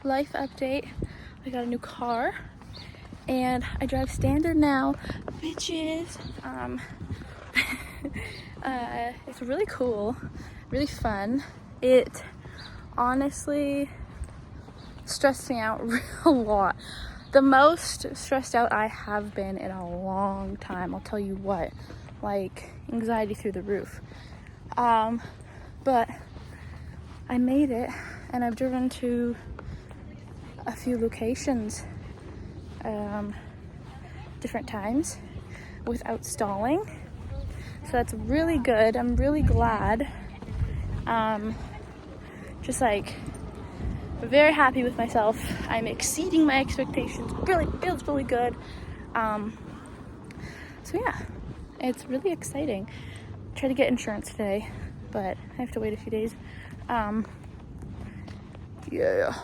life update. I got a new car and I drive standard now, bitches. It's really cool, really fun. It honestly stressed me out a lot. The most stressed out I have been in a long time, I'll tell you what. Like, anxiety through the roof. But I made it, and I've driven to a few locations different times without stalling, so that's really good. I'm really glad. Just like very happy with myself. I'm exceeding my expectations. Really feels really good. So yeah, it's really exciting. Try to get insurance today, but I have to wait a few days. Yeah,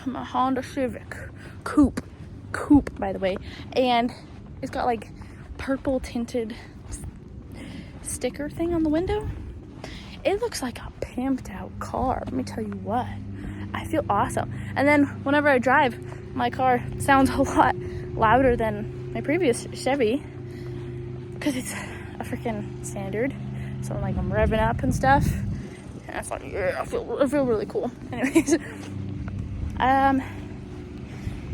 my Honda Civic Coupe, by the way, and it's got like purple tinted sticker thing on the window. It looks like a pimped out car. Let me tell you what, I feel awesome. And then whenever I drive, my car sounds a lot louder than my previous Chevy because it's a freaking standard. So like I'm revving up and stuff. And it's like, yeah, I feel really cool. Anyways,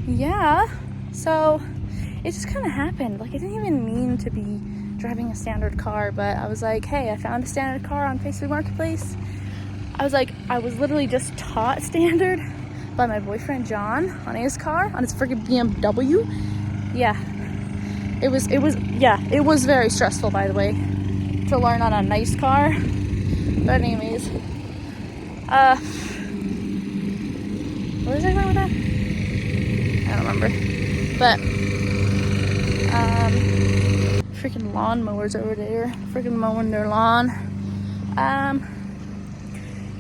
yeah, so it just kind of happened. Like, I didn't even mean to be driving a standard car, but I was like, hey, I found a standard car on Facebook Marketplace. I was literally just taught standard by my boyfriend John on his car, on his freaking BMW. Yeah, it was very stressful, by the way, to learn on a nice car. But anyways, what was I going with that? I don't remember. But freaking lawnmowers over there, freaking mowing their lawn.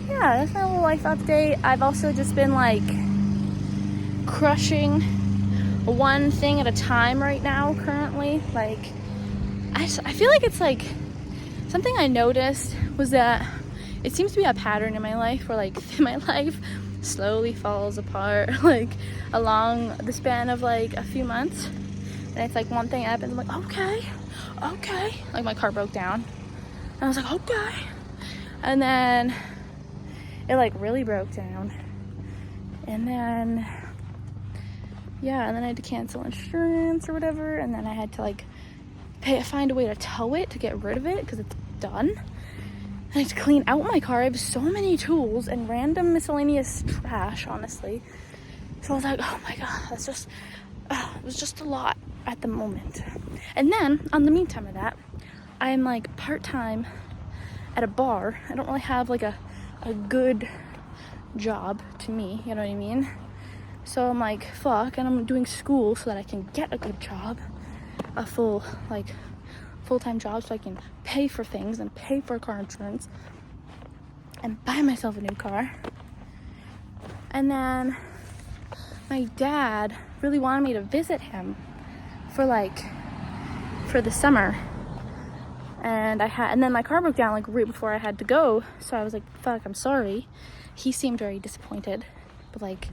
Yeah, that's my little life update. I've also just been like crushing one thing at a time right now currently. Like, I feel like it's like something I noticed was that it seems to be a pattern in my life where like my life slowly falls apart like along the span of like a few months. And it's like one thing happens, I'm like, okay, like my car broke down and I was like, okay, and then it like really broke down, and then yeah, and then I had to cancel insurance or whatever, and then I had to like find a way to tow it to get rid of it because it's done. I had to clean out my car. I have so many tools and random miscellaneous trash, honestly. So I was like, oh my god, that's just it was just a lot at the moment. And then on the meantime of that, I'm like part-time at a bar. I don't really have like a good job to me, you know what I mean? So I'm like, fuck, and I'm doing school so that I can get a good job, a full-time job, so I can pay for things and pay for car insurance and buy myself a new car. And then my dad really wanted me to visit him for the summer, and then my car broke down like right before I had to go, so I was like, fuck, I'm sorry. He seemed very disappointed, but like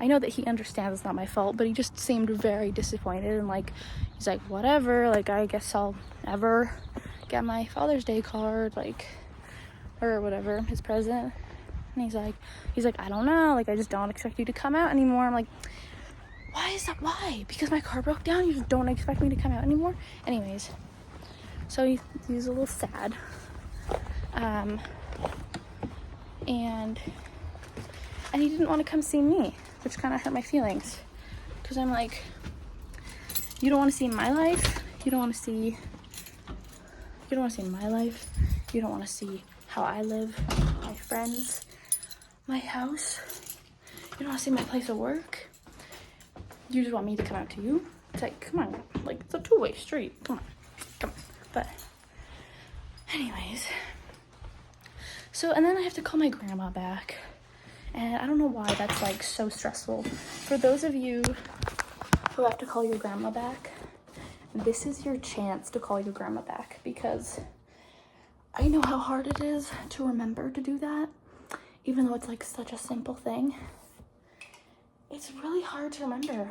I know that he understands it's not my fault, but he just seemed very disappointed, and like he's like, whatever, like I guess I'll never get my Father's Day card, like, or whatever, his present. And he's like, I don't know, like I just don't expect you to come out anymore. I'm like, why is that? Why? Because my car broke down, you just don't expect me to come out anymore? Anyways, so he's a little sad, and he didn't want to come see me, which kind of hurt my feelings, because I'm like, you don't want to see my life, you don't want to see my life, you don't want to see how I live, my friends, my house, you don't want to see my place of work, you just want me to come out to you. It's like, come on, like, it's a two-way street, come on. But anyways, so, and then I have to call my grandma back, and I don't know why that's like so stressful. For those of you who have to call your grandma back, this is your chance to call your grandma back, because I know how hard it is to remember to do that, even though it's like such a simple thing. it's really hard to remember.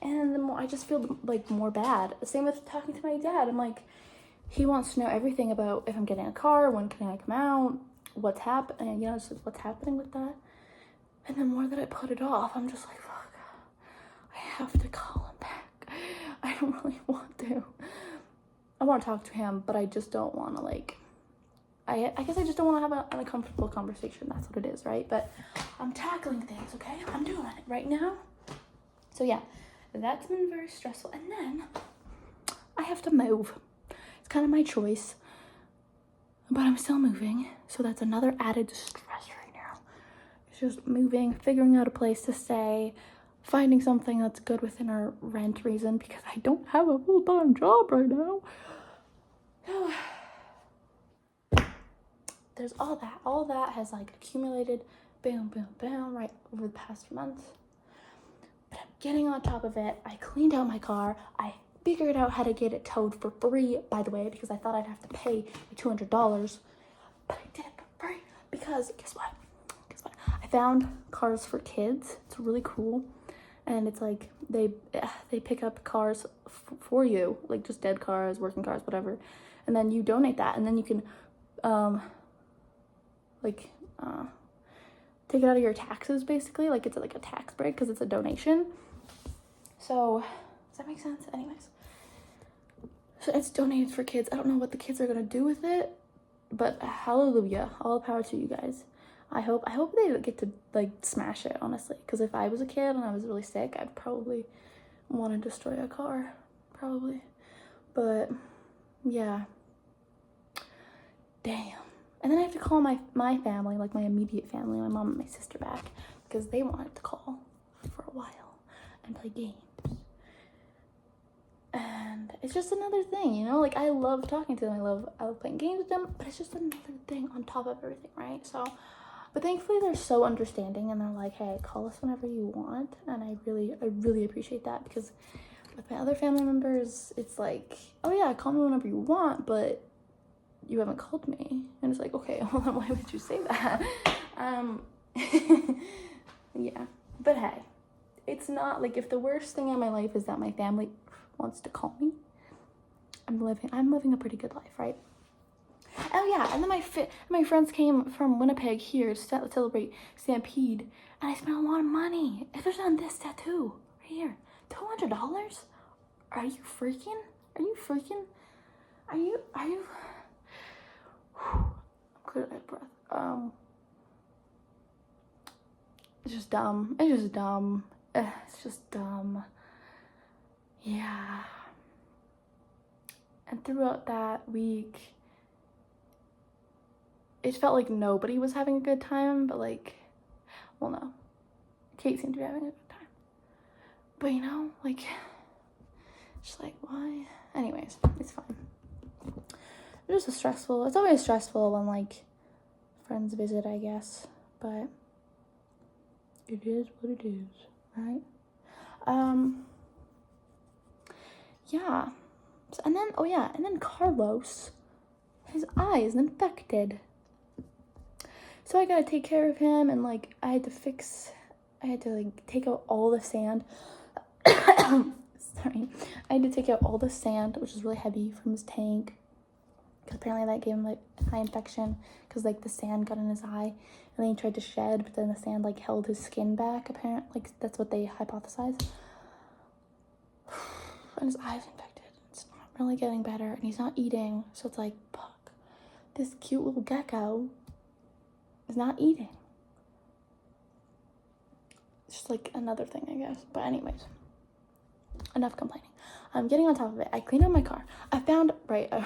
And the more I just feel like more bad. Same with talking to my dad. I'm like, he wants to know everything about if I'm getting a car, when can I come out, what's happening, you know, just like what's happening with that. And the more that I put it off, I'm just like, fuck, I have to call him back. I don't really want to. I want to talk to him, but I just don't want to, like, I guess I just don't want to have an uncomfortable conversation. That's what it is, right? But I'm tackling things, okay? I'm doing it right now. So yeah, that's been very stressful. And then I have to move. It's kind of my choice, but I'm still moving. So that's another added stress right now. It's just moving, figuring out a place to stay, finding something that's good within our rent reason, because I don't have a full-time job right now. There's all that has like accumulated, boom, boom, boom, right over the past months. But I'm getting on top of it. I cleaned out my car. I figured out how to get it towed for free, by the way, because I thought I'd have to pay $200, but I did it for free because guess what? I found Cars for Kids. It's really cool, and it's like they pick up cars for you, like just dead cars, working cars, whatever, and then you donate that, and then you can take it out of your taxes, basically. Like it's like a tax break because it's a donation. So does that make sense? Anyways, so it's donated for kids. I don't know what the kids are gonna do with it, but hallelujah, all power to you guys. I hope they get to like smash it, honestly, because if I was a kid and I was really sick, I'd probably want to destroy a car, probably. But yeah, damn. And then I have to call my family, like my immediate family, my mom and my sister, back because they wanted to call for a while and play games. And it's just another thing, you know? Like, I love talking to them. I love playing games with them, but it's just another thing on top of everything, right? So, but thankfully they're so understanding, and they're like, hey, call us whenever you want. And I really appreciate that, because with my other family members, it's like, oh yeah, call me whenever you want, but you haven't called me. And it's like, okay, well then why would you say that? Yeah, but hey, it's not like, if the worst thing in my life is that my family wants to call me, I'm living a pretty good life, right? Oh yeah, and then my friends came from Winnipeg here to celebrate Stampede, and I spent a lot of money. If there's on this tattoo right here, $200? Are you freaking? Are you? I'm good at breath. It's just dumb. It's just dumb. Yeah. And throughout that week, it felt like nobody was having a good time, but like, well, no. Kate seemed to be having a good time. But you know, like, just like, why? Anyways, it's fine. It's just it's always stressful when like friends visit, I guess, but it is what it is, right? Yeah. So, and then Carlos, his eye is infected. So I gotta take care of him, and like I had to like take out all the sand. Sorry. I had to take out all the sand, which is really heavy, from his tank, because apparently that gave him like an eye infection, because like the sand got in his eye, and then he tried to shed, but then the sand like held his skin back, apparently. Like that's what they hypothesized. And his eye's infected. It's not really getting better, and he's not eating, so it's like, fuck, this cute little gecko is not eating. It's just like another thing, I guess. But anyways, enough complaining. I'm getting on top of it. I cleaned out my car. I found, I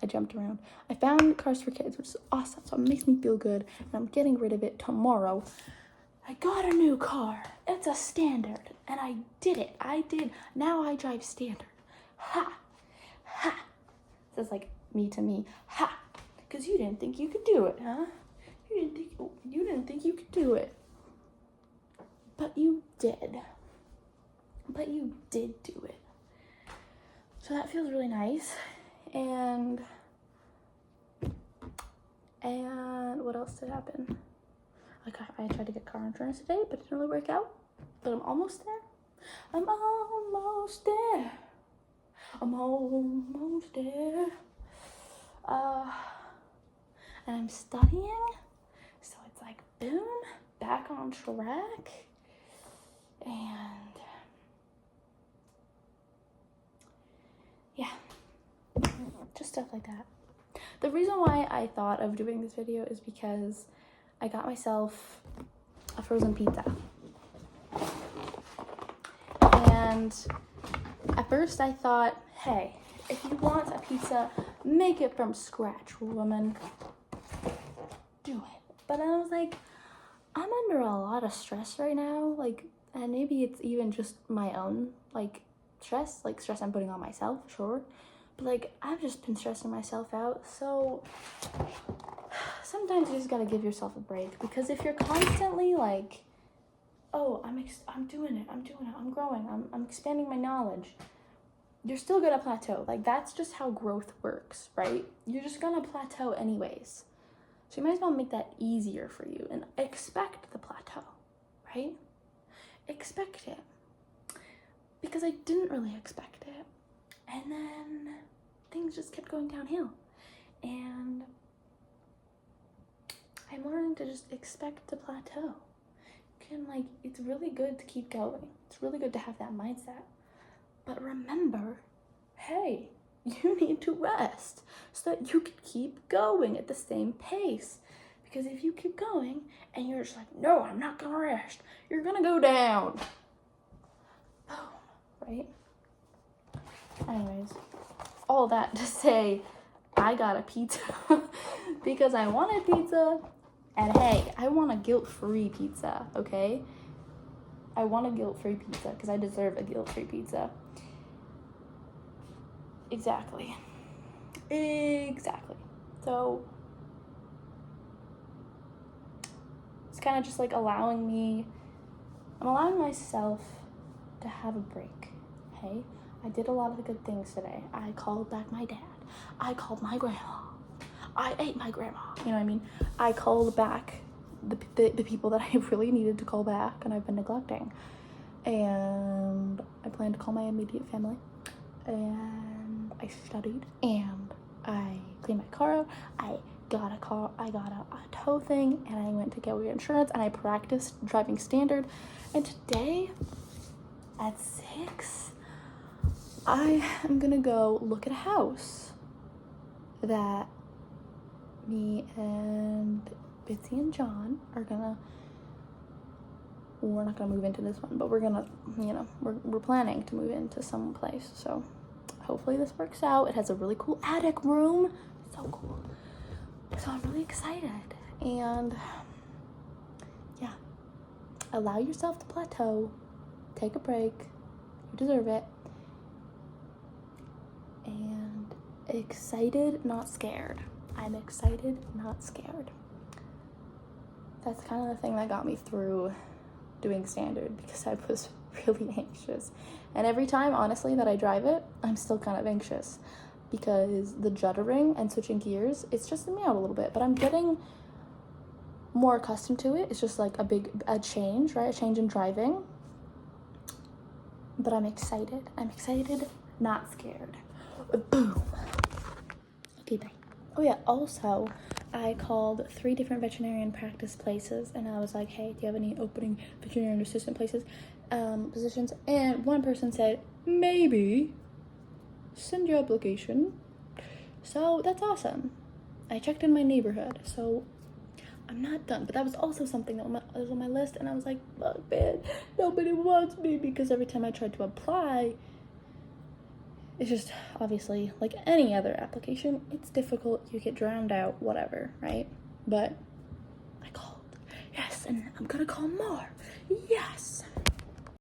jumped around. I found Cars for Kids, which is awesome, so it makes me feel good, and I'm getting rid of it tomorrow. I got a new car. It's a standard, and I did it. Now I drive standard. Ha! Ha! This is like me to me. Ha! Because you didn't think you could do it, huh? You didn't think you could do it. But you did. But you did do it. So that feels really nice. And what else did happen? I tried to get car insurance today, but it didn't really work out. but I'm almost there. I'm almost there. I'm almost there. And I'm studying, so it's like, boom, back on track. And yeah, just stuff like that. The reason why I thought of doing this video is because I got myself a frozen pizza. And at first I thought, hey, if you want a pizza, make it from scratch, woman. Do it. But then I was like, I'm under a lot of stress right now, like, and maybe it's even just my own, like, stress I'm putting on myself, sure. But, like, I've just been stressing myself out, so sometimes you just gotta give yourself a break, because if you're constantly, like, oh, I'm doing it, I'm growing, I'm expanding my knowledge, you're still gonna plateau. Like, that's just how growth works, right? You're just gonna plateau anyways. So you might as well make that easier for you and expect the plateau, right? Expect it. Because I didn't really expect it. And then things just kept going downhill. And I'm learning to just expect the plateau. It's really good to keep going. It's really good to have that mindset. But remember, hey, you need to rest so that you can keep going at the same pace. Because if you keep going and you're just like, no, I'm not gonna rest, you're gonna go down. Boom, right? Anyways, all that to say, I got a pizza because I wanted pizza. And hey, I want a guilt-free pizza, okay? I want a guilt-free pizza because I deserve a guilt-free pizza. Exactly. So it's kind of just like I'm allowing myself to have a break. Hey, I did a lot of good things today. I called back my dad. I called my grandma. I ate my grandma. You know what I mean? I called back the people that I really needed to call back and I've been neglecting. And I plan to call my immediate family. And I studied and I cleaned my car out. I got a tow thing and I went to get insurance and I practiced driving standard. And today at 6, I am gonna go look at a house that me and Bitsy and John are gonna, we're not gonna move into this one, but we're gonna, we're planning to move into some place. So hopefully this works out. It has a really cool attic room. So cool. So I'm really excited. And yeah, allow yourself to plateau. Take a break. You deserve it. And excited, not scared. I'm excited, not scared. That's kind of the thing that got me through doing standard, because I was really anxious. And every time, honestly, that I drive it, I'm still kind of anxious because the juddering and switching gears, it's just me out a little bit, but I'm getting more accustomed to it. It's just like a change, right? A change in driving. But I'm excited. Not scared. Boom. Okay, bye. Oh yeah, also, I called 3 different veterinarian practice places and I was like, hey, do you have any opening veterinarian assistant positions? And one person said, maybe, send your application. So that's awesome. I checked in my neighborhood, so I'm not done. But that was also something that was on my list, and I was like, fuck, man, nobody wants me, because every time I tried to apply, it's just, obviously, like any other application, it's difficult, you get drowned out, whatever, right? But I called, yes, and I'm gonna call more, yes.